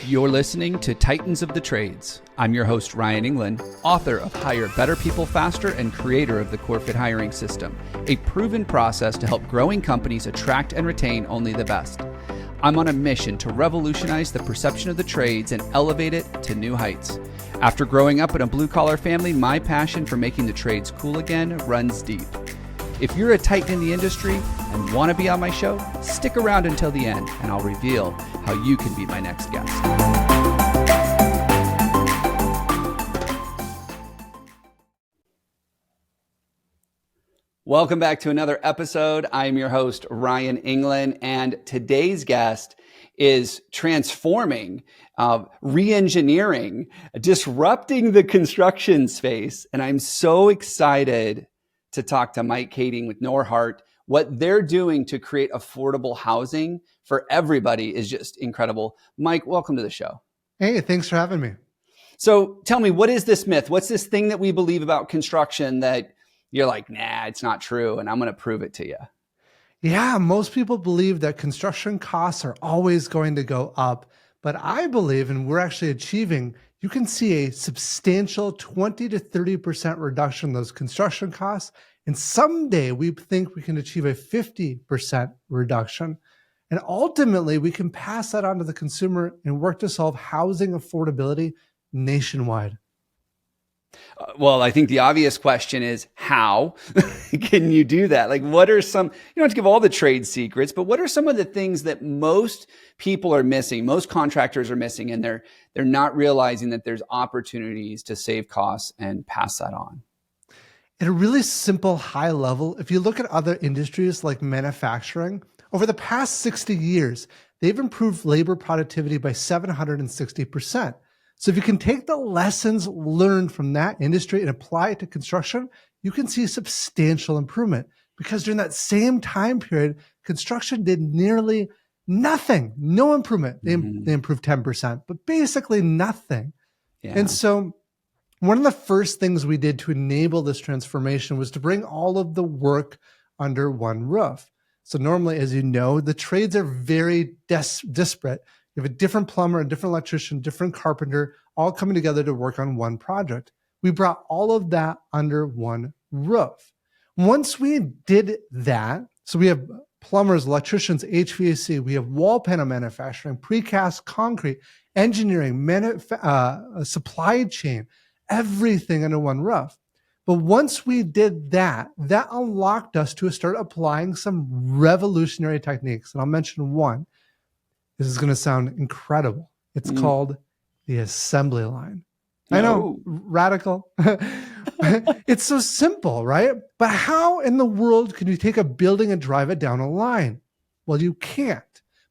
You're listening to Titans of the Trades. I'm your host, Ryan England, author of Hire Better People Faster and creator of the CoreFit hiring system, a proven process to help growing companies attract and retain only the best. I'm on a mission to revolutionize the perception of the trades and elevate it to new heights. After growing up in a blue-collar family, my passion for making the trades cool again runs deep. If you're a titan in the industry and want to be on my show, stick around until the end and I'll reveal how you can be my next guest. Welcome back to another episode. I'm your host, Ryan England, and today's guest is transforming, re-engineering, disrupting the construction space. And I'm so excited to talk to Mike Kaeding with Norhart. What they're doing to create affordable housing for everybody is just incredible. Mike, welcome to the show. Hey, thanks for having me. So tell me, what is this myth? What's this thing that we believe about construction that you're like, nah, it's not true, and I'm going to prove it to you? Yeah, most people believe that construction costs are always going to go up, but I believe, and we're actually achieving, you can see a substantial 20 to 30% reduction in those construction costs. And someday we think we can achieve a 50% reduction. And ultimately, we can pass that on to the consumer and work to solve housing affordability nationwide. Well, I think the obvious question is, how can you do that? Like, what are some, you don't have to give all the trade secrets, but what are some of the things that most people are missing, most contractors are missing, and they're not realizing that there's opportunities to save costs and pass that on? At a really simple high level, if you look at other industries like manufacturing, over the past 60 years, they've improved labor productivity by 760%. So if you can take the lessons learned from that industry and apply it to construction, you can see substantial improvement, because during that same time period, construction did nearly nothing, no improvement. They improved 10%, but basically nothing. Yeah. And so one of the first things we did to enable this transformation was to bring all of the work under one roof. So normally, as you know, the trades are very disparate. You have a different plumber, a different electrician, different carpenter, all coming together to work on one project. We brought all of that under one roof. Once we did that, so we have plumbers, electricians, HVAC, we have wall panel manufacturing, precast concrete, engineering, supply chain, everything under one roof. But once we did that, that unlocked us to start applying some revolutionary techniques. And I'll mention one. This is going to sound incredible. It's called the assembly line. No. I know, radical. It's so simple, right? But how in the world can you take a building and drive it down a line? Well, you can't.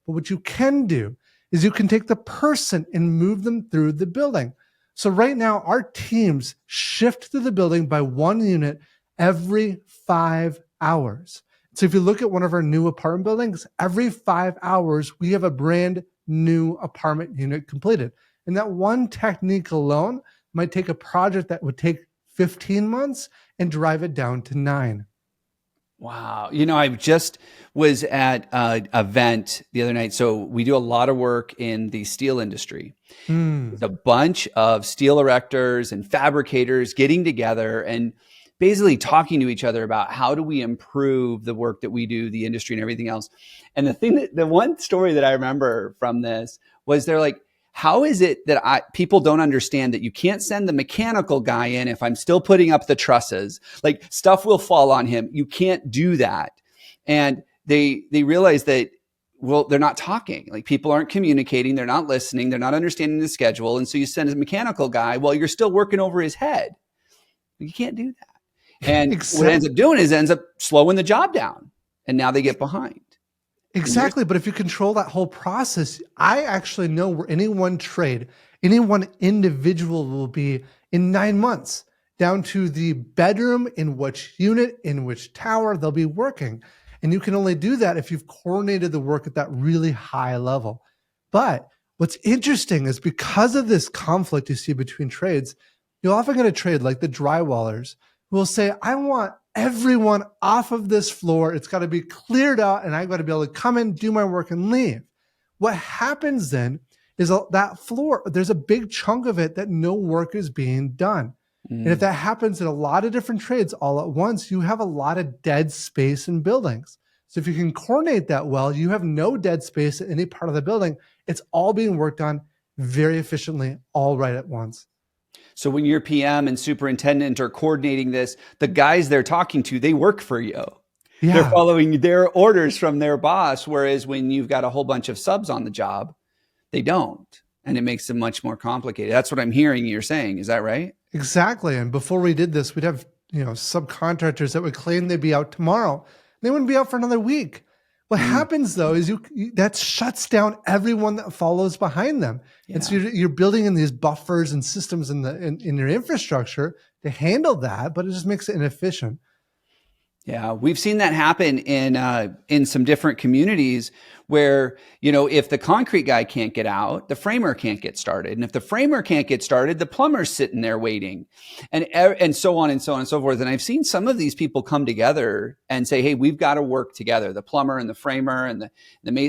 But what you can do is you can take the person and move them through the building. So right now, our teams shift through the building by one unit every 5 hours. So if you look at one of our new apartment buildings, every 5 hours, we have a brand new apartment unit completed. And that one technique alone might take a project that would take 15 months and drive it down to 9. Wow. You know, I just was at an event the other night. So we do a lot of work in the steel industry. There's a bunch of steel erectors and fabricators getting together and basically talking to each other about how do we improve the work that we do, the industry and everything else. And the one story that I remember from this was they're like, how is it that people don't understand that you can't send the mechanical guy in if I'm still putting up the trusses? Like, stuff will fall on him. You can't do that. And they realize that, well, they're not talking. Like, people aren't communicating. They're not listening. They're not understanding the schedule. And so you send a mechanical guy while you're still working over his head. You can't do that. And what it ends up doing is it ends up slowing the job down. And now they get behind. Exactly. But if you control that whole process, I actually know where any one trade, any one individual will be in 9 months, down to the bedroom, in which unit, in which tower they'll be working. And you can only do that if you've coordinated the work at that really high level. But what's interesting is, because of this conflict you see between trades, you'll often get a trade like the drywallers who will say, I want everyone off of this floor. It's got to be cleared out and I've got to be able to come in, do my work and leave. What happens then is that floor. There's a big chunk of it that no work is being done. And if that happens in a lot of different trades all at once, you have a lot of dead space in buildings. So if you can coordinate that well, you have no dead space in any part of the building. It's all being worked on very efficiently, all right at once. So when your PM and superintendent are coordinating this, the guys they're talking to, they work for you. Yeah. They're following their orders from their boss. Whereas when you've got a whole bunch of subs on the job, they don't. And it makes it much more complicated. That's what I'm hearing you're saying. Is that right? Exactly. And before we did this, we'd have, subcontractors that would claim they'd be out tomorrow. They wouldn't be out for another week. What happens though is that shuts down everyone that follows behind them. Yeah. And so you're building in these buffers and systems in your infrastructure to handle that, but it just makes it inefficient. Yeah, we've seen that happen in some different communities where, if the concrete guy can't get out, the framer can't get started. And if the framer can't get started, the plumber's sitting there waiting, and so on and so on and so forth. And I've seen some of these people come together and say, hey, we've got to work together. The plumber and the framer and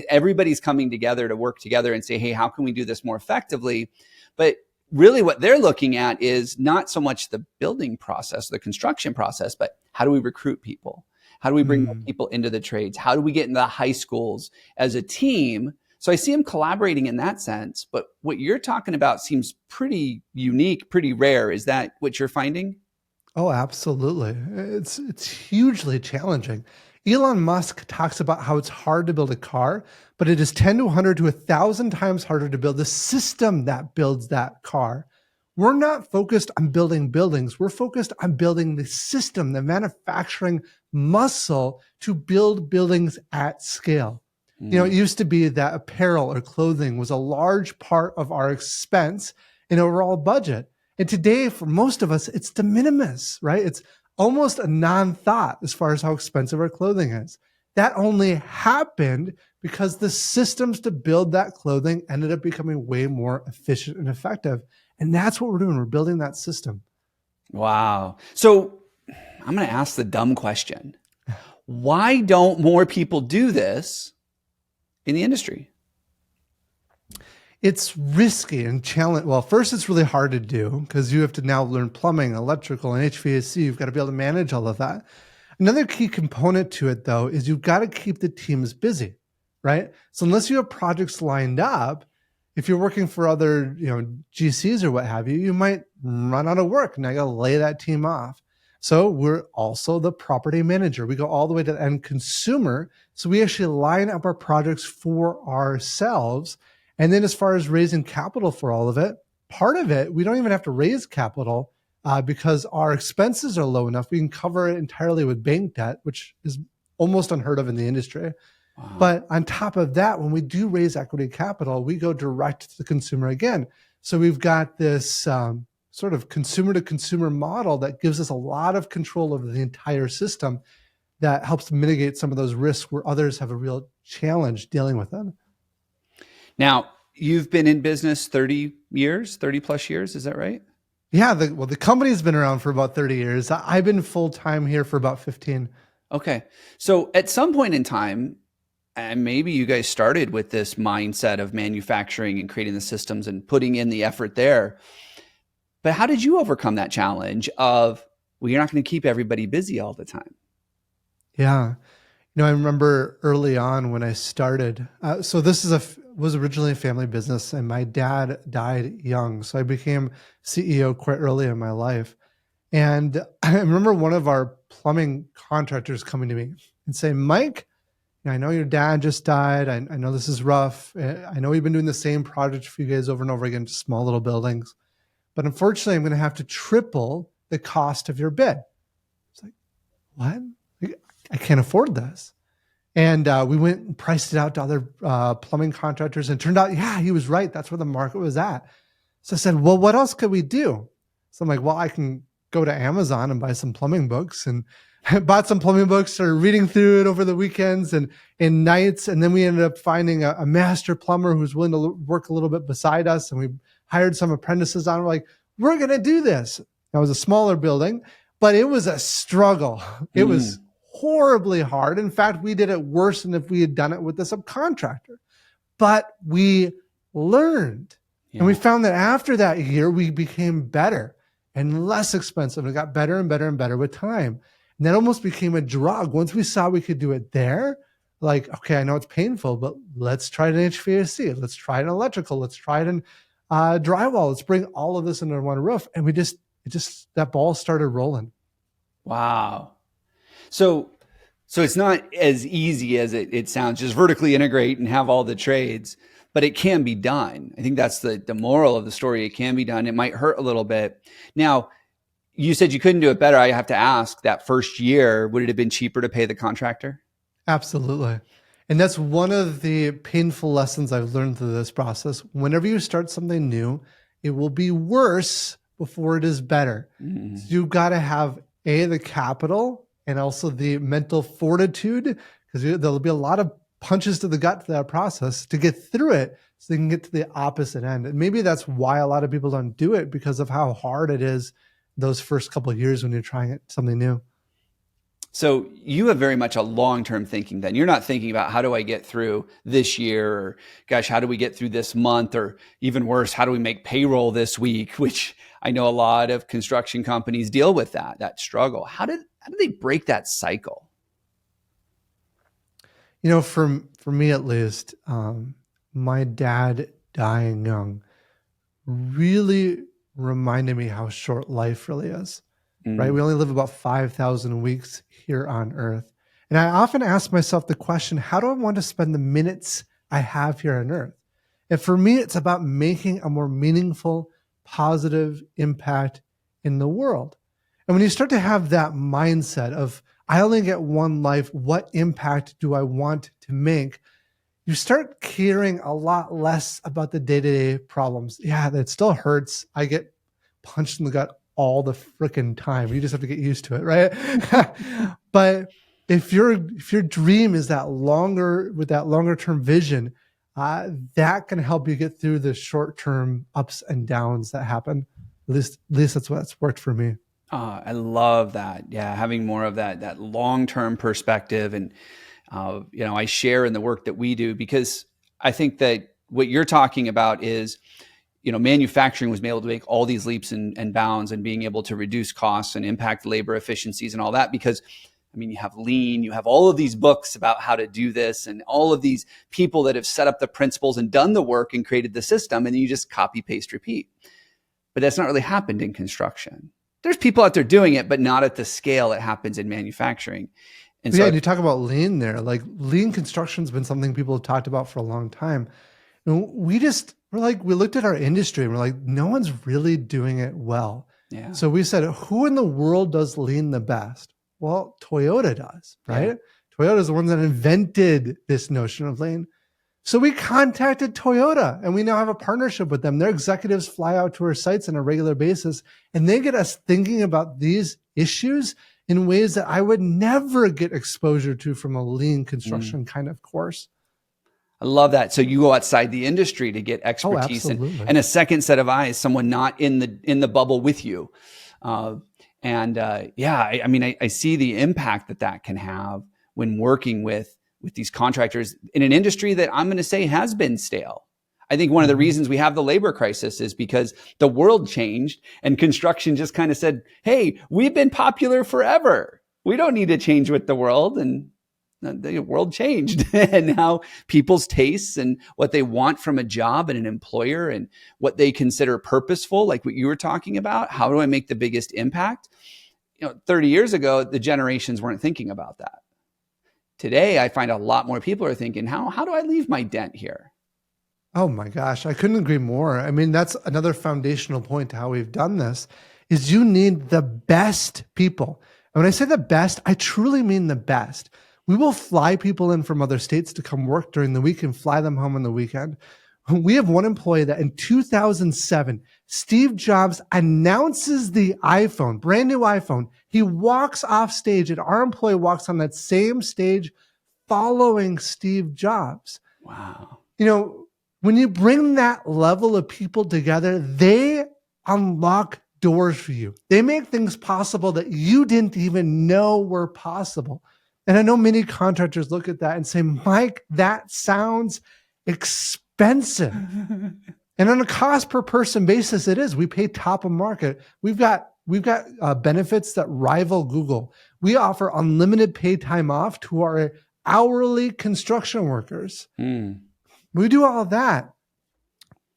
everybody's coming together to work together and say, hey, how can we do this more effectively? But really what they're looking at is not so much the building process, the construction process, but how do we recruit people? How do we bring more people into the trades? How do we get into the high schools as a team? So I see them collaborating in that sense, but what you're talking about seems pretty unique, pretty rare. Is that what you're finding? Oh, absolutely. It's hugely challenging. Elon Musk talks about how it's hard to build a car, but it is 10 to 100 to 1,000 times harder to build the system that builds that car. We're not focused on building buildings. We're focused on building the system, the manufacturing muscle to build buildings at scale. It used to be that apparel or clothing was a large part of our expense and overall budget. And today, for most of us, it's de minimis, right? It's almost a non-thought as far as how expensive our clothing is. That only happened because the systems to build that clothing ended up becoming way more efficient and effective. And that's what we're doing. We're building that system. Wow. So I'm going to ask the dumb question. Why don't more people do this in the industry? It's risky and challenging. Well, first, it's really hard to do because you have to now learn plumbing, electrical, and HVAC. You've got to be able to manage all of that. Another key component to it, though, is you've got to keep the teams busy, right? So unless you have projects lined up, if you're working for other, GCs or what have you, you might run out of work. Now you got to lay that team off. So we're also the property manager. We go all the way to the end consumer. So we actually line up our projects for ourselves. And then as far as raising capital for all of it, part of it, we don't even have to raise capital because our expenses are low enough. We can cover it entirely with bank debt, which is almost unheard of in the industry. Wow. But on top of that, when we do raise equity capital, we go direct to the consumer again. So we've got this sort of consumer to consumer model that gives us a lot of control over the entire system that helps mitigate some of those risks where others have a real challenge dealing with them. Now, you've been in business 30 plus years. Is that right? Yeah. The company's been around for about 30 years. I've been full-time here for about 15. Okay. So at some point in time, and maybe you guys started with this mindset of manufacturing and creating the systems and putting in the effort there. But how did you overcome that challenge of, well, you're not going to keep everybody busy all the time? Yeah. I remember early on when I started, so this was originally a family business and my dad died young. So I became CEO quite early in my life. And I remember one of our plumbing contractors coming to me and saying, Mike, I know your dad just died. I know this is rough. I know we've been doing the same project for you guys over and over again, just small little buildings. But unfortunately, I'm going to have to triple the cost of your bid. It's like, what? I can't afford this. And we went and priced it out to other plumbing contractors. And it turned out, yeah, he was right. That's where the market was at. So I said, well, what else could we do? So I'm like, well, I can go to Amazon and buy some plumbing books. And I bought some plumbing books, started reading through it over the weekends and nights. And then we ended up finding a master plumber who was willing to work a little bit beside us. And we hired some apprentices on. We're like, we're going to do this. That was a smaller building, but it was a struggle. It was horribly hard. In fact, we did it worse than if we had done it with a subcontractor. But we learned. Yeah. And we found that after that year, we became better and less expensive. It got better and better and better with time. And that almost became a drug. Once we saw we could do it there, like, okay, I know it's painful, but let's try it in HVAC. Let's try it in electrical. Let's try it in drywall. Let's bring all of this under one roof. And that ball started rolling. Wow. So it's not as easy as it sounds, just vertically integrate and have all the trades, but it can be done. I think that's the moral of the story. It can be done. It might hurt a little bit. Now, you said you couldn't do it better. I have to ask, that first year, would it have been cheaper to pay the contractor? Absolutely. And that's one of the painful lessons I've learned through this process. Whenever you start something new, it will be worse before it is better. Mm-hmm. So you've got to have the capital and also the mental fortitude, because there'll be a lot of punches to the gut for that process to get through it so they can get to the opposite end. And maybe that's why a lot of people don't do it, because of how hard it is those first couple of years when you're trying something new. So you have very much a long-term thinking then. You're not thinking about how do I get through this year, or gosh, how do we get through this month, or even worse, how do we make payroll this week, which I know a lot of construction companies deal with that struggle. How do they break that cycle? You know, for me at least, my dad dying young really reminded me how short life really is. Right? We only live about 5,000 weeks here on Earth. And I often ask myself the question, how do I want to spend the minutes I have here on Earth? And for me, it's about making a more meaningful, positive impact in the world. And when you start to have that mindset of, I only get one life, what impact do I want to make? You start caring a lot less about the day-to-day problems. Yeah, that still hurts. I get punched in the gut all the freaking time. You just have to get used to it, right? But if your dream is that longer term vision, that can help you get through the short term ups and downs that happen. At least that's what's worked for me. I love that. Yeah, having more of that long term perspective, and I share in the work that we do, because I think that what you're talking about is, manufacturing was able to make all these leaps and bounds, and being able to reduce costs and impact labor efficiencies and all that, because you have lean, you have all of these books about how to do this, and all of these people that have set up the principles and done the work and created the system, and then you just copy, paste, repeat. But that's not really happened in construction. There's people out there doing it, but not at the scale it happens in manufacturing. And and you talk about lean there. Like, lean construction's been something people have talked about for a long time. And we looked at our industry and we're like, no one's really doing it well. Yeah. So we said, who in the world does lean the best? Well, Toyota does, right? Yeah. Toyota is the one that invented this notion of lean. So we contacted Toyota, and we now have a partnership with them. Their executives fly out to our sites on a regular basis, and they get us thinking about these issues in ways that I would never get exposure to from a lean construction kind of course. I love that. So you go outside the industry to get expertise and a second set of eyes, someone not in the bubble with you. I see the impact that can have when working with these contractors in an industry that I'm going to say has been stale. I think one of the reasons we have the labor crisis is because the world changed, and construction just kind of said, hey, we've been popular forever. We don't need to change with the world. And the world changed. And now people's tastes and what they want from a job and an employer, and what they consider purposeful, like what you were talking about, how do I make the biggest impact? 30 years ago, the generations weren't thinking about that. Today, I find a lot more people are thinking, how do I leave my dent here? Oh my gosh, I couldn't agree more. I mean, that's another foundational point to how we've done this, is you need the best people. And when I say the best, I truly mean the best. We will fly people in from other states to come work during the week and fly them home on the weekend. We have one employee that in 2007, Steve Jobs announces the iPhone, brand new iPhone. He walks off stage, and our employee walks on that same stage following Steve Jobs. Wow. When you bring that level of people together, they unlock doors for you. They make things possible that you didn't even know were possible. And I know many contractors look at that and say, Mike, that sounds expensive. And on a cost per person basis, it is. We pay top of market. We've got benefits that rival Google. We offer unlimited paid time off to our hourly construction workers. We do all of that.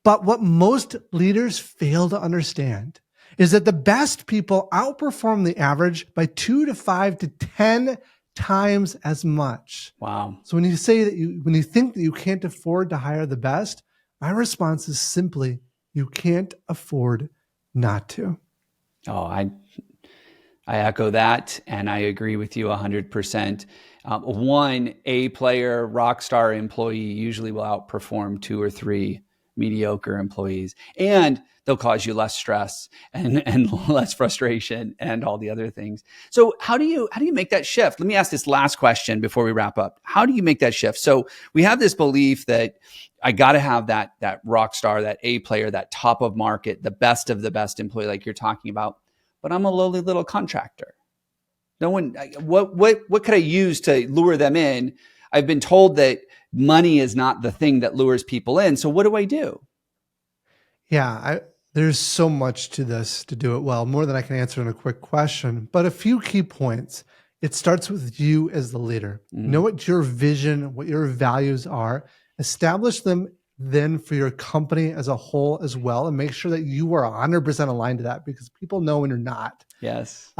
But what most leaders fail to understand is that the best people outperform the average by 2 to 5 to 10 times as much. Wow. So when you think that you can't afford to hire the best, my response is simply, you can't afford not to. Oh, I echo that, and I agree with you 100%. One A-player rockstar employee usually will outperform 2 or 3 mediocre employees, and they'll cause you less stress and less frustration and all the other things. So how do you make that shift? Let me ask this last question before we wrap up. How do you make that shift? So we have this belief that I got to have that rock star, that A player, that top of market, the best of the best employee like you're talking about, but I'm a lowly little contractor. No one, what could I use to lure them in? I've been told that money is not the thing that lures people in. So what do I do? Yeah, there's so much to this to do it well, more than I can answer in a quick question, but a few key points. It starts with you as the leader. Know what your vision, what your values are, establish them then for your company as a whole as well, and make sure that you are 100% aligned to that, because people know when you're not. Yes.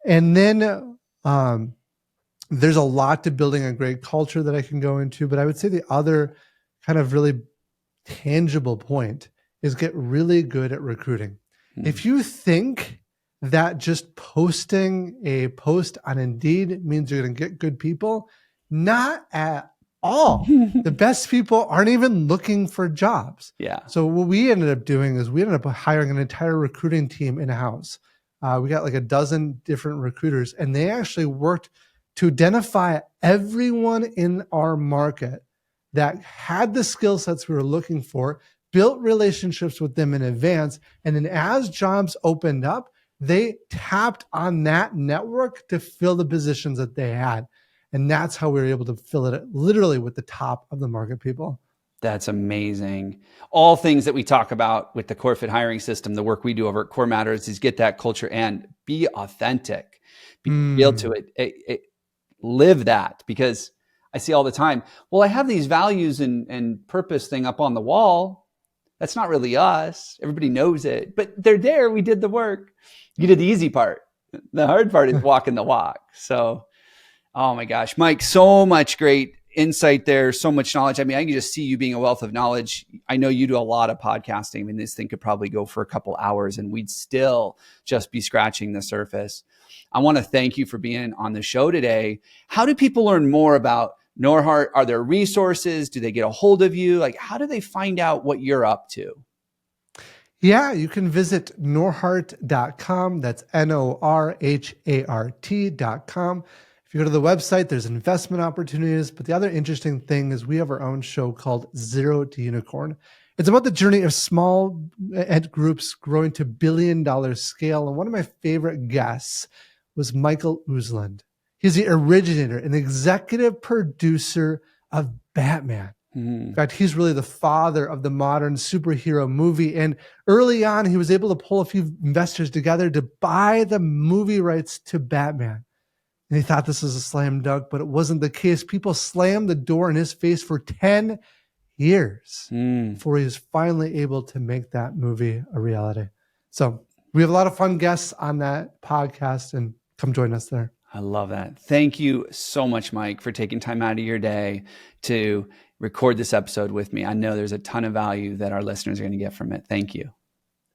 And then there's a lot to building a great culture that I can go into, but I would say the other kind of really tangible point is get really good at recruiting. If you think that just posting a post on Indeed means you're going to get good people, not at all. The best people aren't even looking for jobs. Yeah. So what we ended up doing is we ended up hiring an entire recruiting team in-house. We got like a dozen different recruiters, and they actually worked to identify everyone in our market that had the skill sets we were looking for, built relationships with them in advance, and then as jobs opened up, they tapped on that network to fill the positions that they had. And that's how we were able to fill it literally with the top of the market people. That's amazing. All things that we talk about with the CoreFit hiring system, the work we do over at Core Matters, is get that culture and be authentic, be real to it. Live that, because I see all the time, well, I have these values and purpose thing up on the wall. That's not really us. Everybody knows it, but they're there. We did the work. You did the easy part. The hard part is walking the walk. So, oh my gosh, Mike, so much great insight there, so much knowledge. I mean, I can just see you being a wealth of knowledge. I know you do a lot of podcasting. I mean, this thing could probably go for a couple hours and we'd still just be scratching the surface. I want to thank you for being on the show today. How do people learn more about Norhart? Are there resources? Do they get a hold of you? Like, how do they find out what you're up to? Yeah, you can visit norhart.com. That's NORHART.com. If you go to the website, there's investment opportunities. But the other interesting thing is we have our own show called Zero to Unicorn. It's about the journey of small ed groups growing to billion-dollar scale. And one of my favorite guests was Michael Usland. He's the originator and executive producer of Batman. In fact, he's really the father of the modern superhero movie. And early on, he was able to pull a few investors together to buy the movie rights to Batman. And he thought this was a slam dunk, but it wasn't the case. People slammed the door in his face for 10 years before he was finally able to make that movie a reality. So we have a lot of fun guests on that podcast, and come join us there. I love that. Thank you so much, Mike, for taking time out of your day to record this episode with me. I know there's a ton of value that our listeners are going to get from it. Thank you.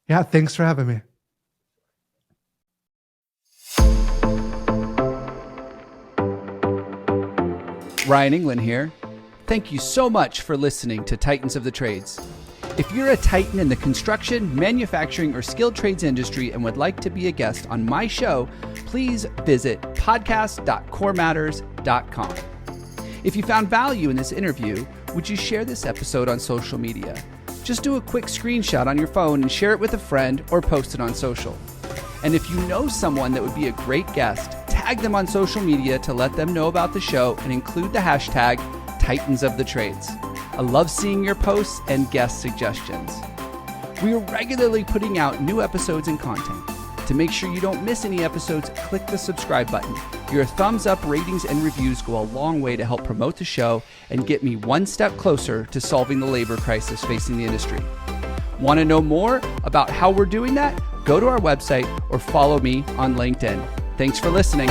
Yeah, thanks for having me. Ryan England here. Thank you so much for listening to Titans of the Trades. If you're a titan in the construction, manufacturing, or skilled trades industry and would like to be a guest on my show, please visit podcast.corematters.com. If you found value in this interview, would you share this episode on social media? Just do a quick screenshot on your phone and share it with a friend or post it on social. And if you know someone that would be a great guest, tag them on social media to let them know about the show and include the hashtag Titans of the Trades. I love seeing your posts and guest suggestions. We are regularly putting out new episodes and content. To make sure you don't miss any episodes, click the subscribe button. Your thumbs up, ratings, and reviews go a long way to help promote the show and get me one step closer to solving the labor crisis facing the industry. Want to know more about how we're doing that? Go to our website or follow me on LinkedIn. Thanks for listening.